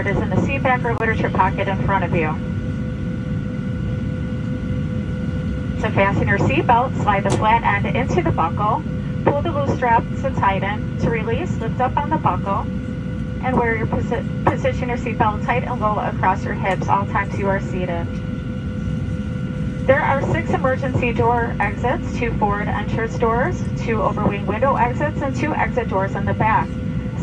card is in the seat back or literature pocket in front of you. To fasten your seatbelt, slide the flat end into the buckle, pull the loose strap to tighten. To release, lift up on the buckle, and position your seatbelt tight and low across your hips all times you are seated. There are 6 emergency door exits, 2 forward entrance doors, 2 overwing window exits, and 2 exit doors in the back.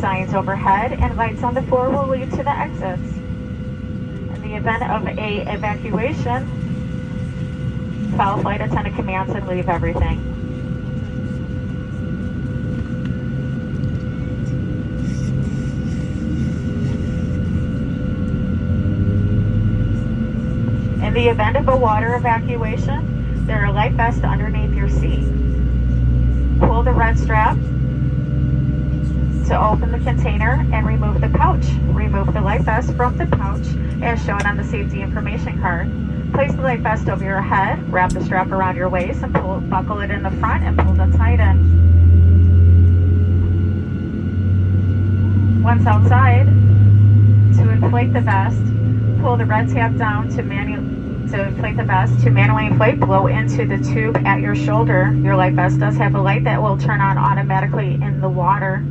Signs overhead and lights on the floor will lead to the exits. In the event of an evacuation, follow flight attendant commands and leave everything. In the event of a water evacuation, there are life vests underneath your seat. Pull the red strap to open the container and remove the pouch. Remove the life vest from the pouch as shown on the safety information card. Place the life vest over your head, wrap the strap around your waist, and buckle it in the front and pull the tighten. Once outside, to inflate the vest, pull the red tab down to inflate the vest. To manually inflate, blow into the tube at your shoulder. Your life vest does have a light that will turn on automatically in the water.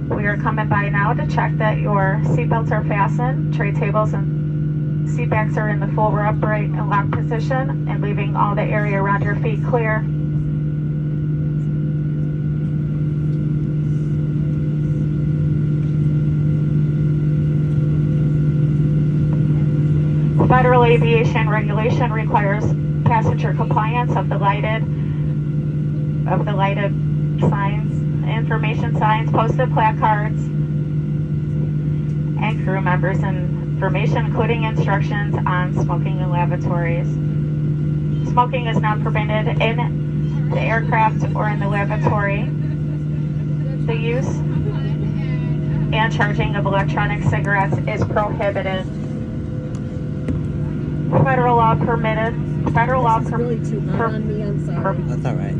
We are coming by now to check that your seatbelts are fastened, tray tables and seat backs are in the full upright and lock position, and leaving all the area around your feet clear. Federal aviation regulation requires passenger compliance of the lighted signs, information signs, posted placards, and crew members' information, including instructions on smoking in lavatories. Smoking is not permitted in the aircraft or in the lavatory. The use and charging of electronic cigarettes is prohibited. Federal law prohibits That's all right.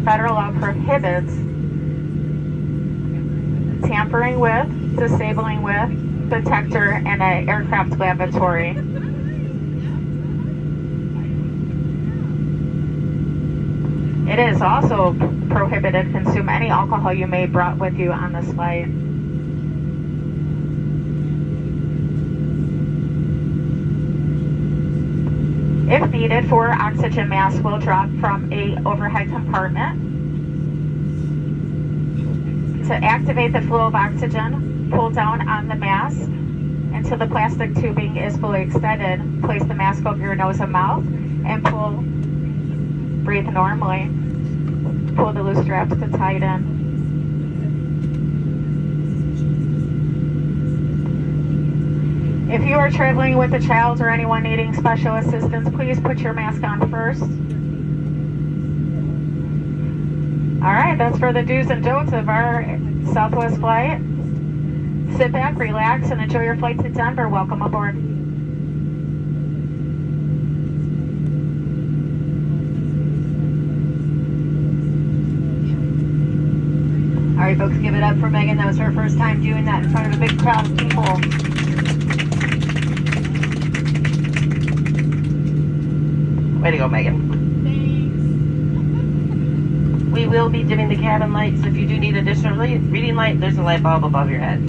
Federal law prohibits tampering with, disabling with, detector in an aircraft lavatory. It is also prohibited to consume any alcohol you may have brought with you on this flight. If needed, 4 oxygen masks will drop from a overhead compartment. To activate the flow of oxygen, pull down on the mask until the plastic tubing is fully extended. Place the mask over your nose and mouth and breathe normally. Pull the loose straps to tighten. If you are traveling with a child or anyone needing special assistance, please put your mask on first. All right, that's for the do's and don'ts of our Southwest flight. Sit back, relax, and enjoy your flight to Denver. Welcome aboard. All right, folks, give it up for Megan. That was her first time doing that in front of a big crowd of people. Way to go, Megan. Thanks. We will be dimming the cabin lights. If you do need additional reading light, there's a light bulb above your head.